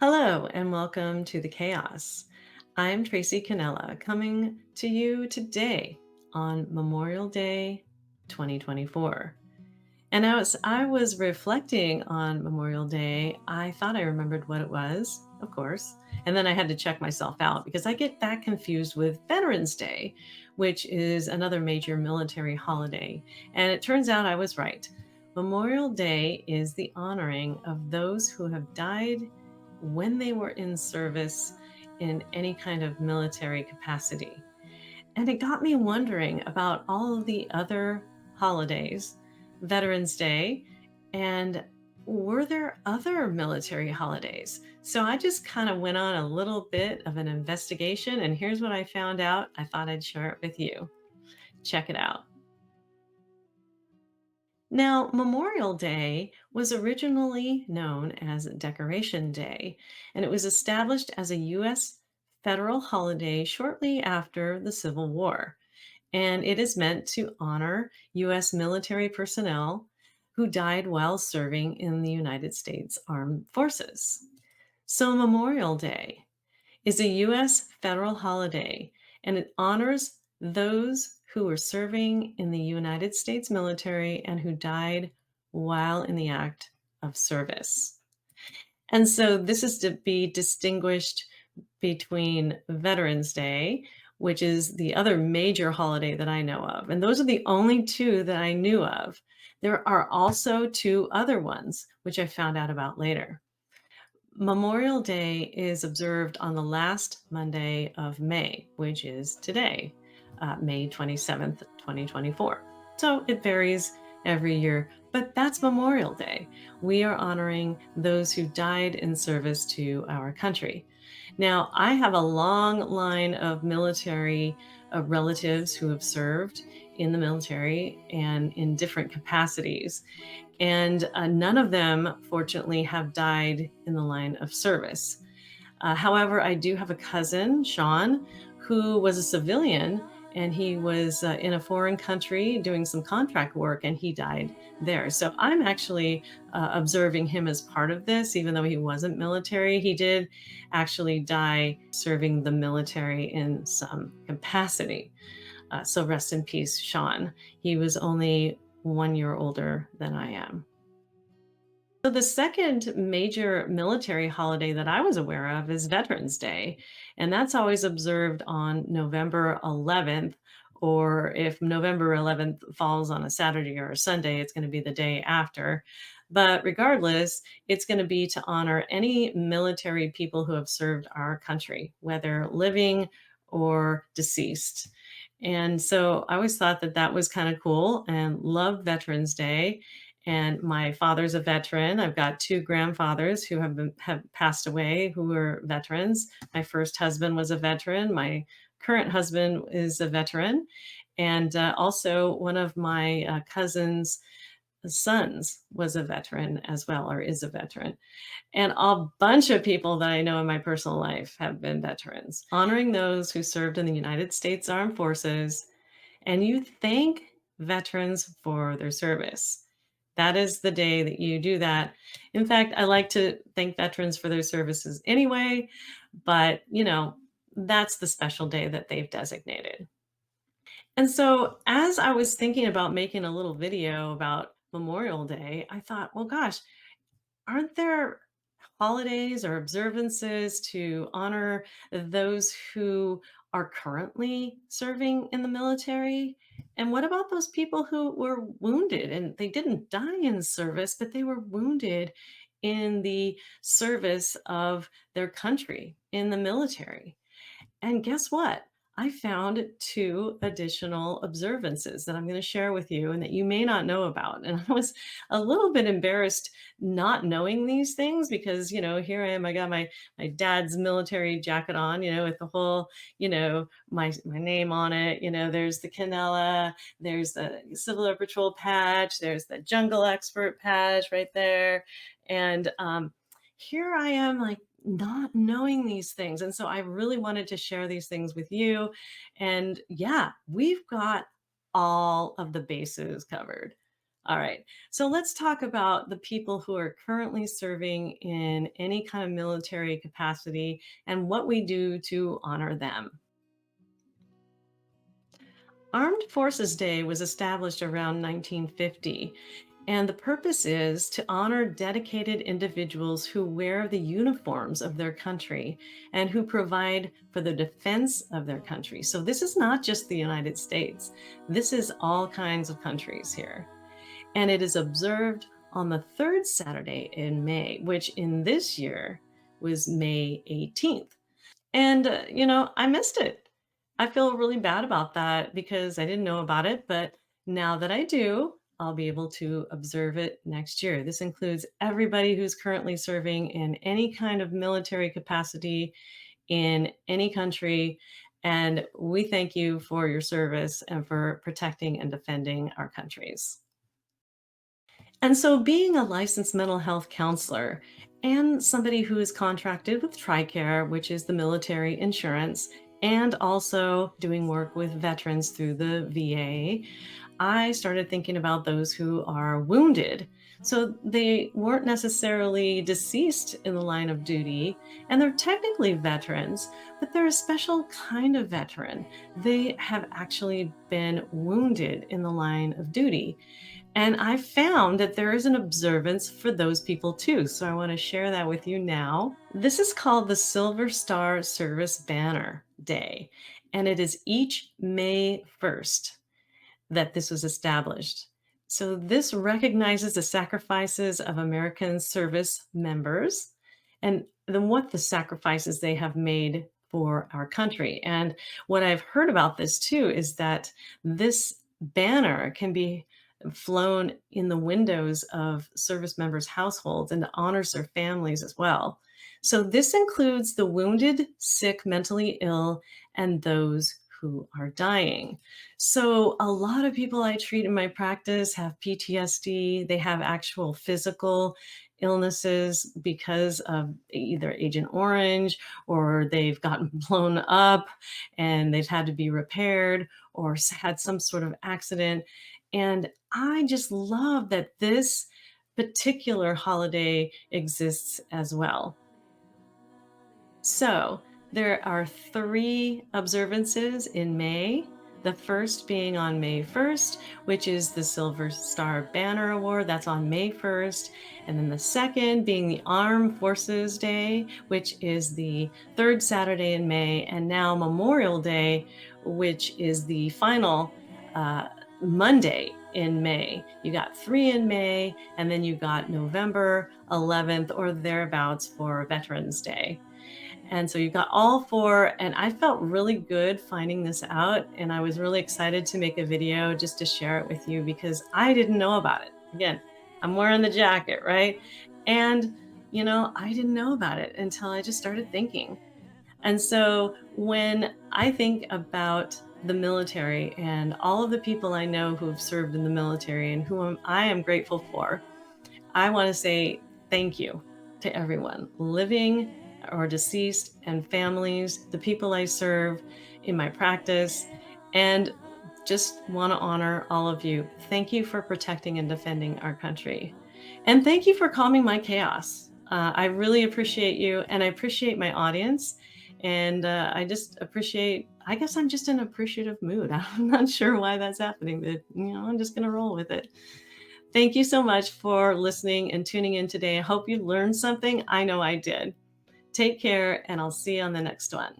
Hello and welcome to the chaos. I'm Tracy Canella coming to you today on Memorial Day 2024. And as I was reflecting on Memorial Day, I thought I remembered what it was, of course. And then I had to check myself out because I get that confused with Veterans Day, which is another major military holiday. And it turns out I was right. Memorial Day is the honoring of those who have died when they were in service in any kind of military capacity. And it got me wondering about all of the other holidays, Veterans Day, and were there other military holidays? So I just kind of went on a little bit of an investigation, and here's what I found out. I thought I'd share it with you. Check it out. Now, Memorial Day was originally known as Decoration Day, and it was established as a U.S. federal holiday shortly after the Civil War. And it is meant to honor U.S. military personnel who died while serving in the United States Armed Forces. So, Memorial Day is a U.S. federal holiday, and it honors those who were serving in the United States military and who died while in the act of service. And so this is to be distinguished between Veterans Day, which is the other major holiday that I know of. And those are the only two that I knew of. There are also two other ones, which I found out about later. Memorial Day is observed on the last Monday of May, which is today, May 27th, 2024. So it varies every year, but that's Memorial Day. We are honoring those who died in service to our country. Now, I have a long line of military relatives who have served in the military and in different capacities. And none of them, fortunately, have died in the line of service. However, I do have a cousin, Sean, who was a civilian and he was in a foreign country doing some contract work and he died there. So I'm actually observing him as part of this, even though he wasn't military. He did actually die serving the military in some capacity. So rest in peace, Sean. He was only 1 year older than I am. So the second major military holiday that I was aware of is Veterans Day, and that's always observed on November 11th, or if November 11th falls on a Saturday or a Sunday, it's going to be the day after. But regardless, it's going to be to honor any military people who have served our country, whether living or deceased. And so I always thought that that was kind of cool and love Veterans Day. And my father's a veteran. I've got two grandfathers who have passed away who were veterans. My first husband was a veteran. My current husband is a veteran, and also one of my cousins' sons was a veteran as well, or is a veteran. And a bunch of people that I know in my personal life have been veterans, honoring those who served in the United States Armed Forces. And you thank veterans for their service. That is the day that you do that. In fact, I like to thank veterans for their services anyway, but that's the special day that they've designated. And so, as I was thinking about making a little video about Memorial Day, I thought, well, gosh, aren't there holidays or observances to honor those who are currently serving in the military? And what about those people who were wounded and they didn't die in service, but they were wounded in the service of their country in the military? And guess what? I found two additional observances that I'm going to share with you and that you may not know about. And I was a little bit embarrassed not knowing these things because, here I am. I got my dad's military jacket on, with the whole, my name on it. There's the Canela, there's the Civil Air Patrol patch, there's the Jungle Expert patch right there. And here I am, like, not knowing these things. And so I really wanted to share these things with you. And yeah, we've got all of the bases covered. All right. So let's talk about the people who are currently serving in any kind of military capacity and what we do to honor them. Armed Forces Day was established around 1950, and the purpose is to honor dedicated individuals who wear the uniforms of their country and who provide for the defense of their country. So, this is not just the United States, this is all kinds of countries here. And it is observed on the third Saturday in May, which in this year was May 18th. And, I missed it. I feel really bad about that because I didn't know about it. But now that I do, I'll be able to observe it next year. This includes everybody who's currently serving in any kind of military capacity in any country. And we thank you for your service and for protecting and defending our countries. And so, being a licensed mental health counselor and somebody who is contracted with TRICARE, which is the military insurance, and also doing work with veterans through the VA, I started thinking about those who are wounded. So they weren't necessarily deceased in the line of duty, and they're technically veterans, but they're a special kind of veteran. They have actually been wounded in the line of duty. And I found that there is an observance for those people too. So I want to share that with you now. This is called the Silver Star Service Banner Day, and it is each May 1st that this was established. So this recognizes the sacrifices of American service members and then what the sacrifices they have made for our country. And what I've heard about this too is that this banner can be flown in the windows of service members' households and honors their families as well. So this includes the wounded, sick, mentally ill, and those who are dying. So, a lot of people I treat in my practice have PTSD. They have actual physical illnesses because of either Agent Orange or they've gotten blown up and they've had to be repaired or had some sort of accident. And I just love that this particular holiday exists as well. So there are three observances in May. The first being on May 1st, which is the Silver Star Banner Award. That's on May 1st. And then the second being the Armed Forces Day, which is the third Saturday in May. And now Memorial Day, which is the final Monday in May. You got three in May, and then you got November 11th or thereabouts for Veterans Day. And so you got all four, and I felt really good finding this out. And I was really excited to make a video just to share it with you because I didn't know about it. Again, I'm wearing the jacket, right? And, I didn't know about it until I just started thinking. And so when I think about the military and all of the people I know who have served in the military and I am grateful for, I want to say thank you to everyone, living or deceased, and families, the people I serve in my practice, and just want to honor all of you. Thank you for protecting and defending our country. And thank you for calming my chaos. I really appreciate you, and I appreciate my audience. And I just appreciate, I guess I'm just in an appreciative mood. I'm not sure why that's happening, but I'm just going to roll with it. Thank you so much for listening and tuning in today. I hope you learned something. I know I did. Take care, and I'll see you on the next one.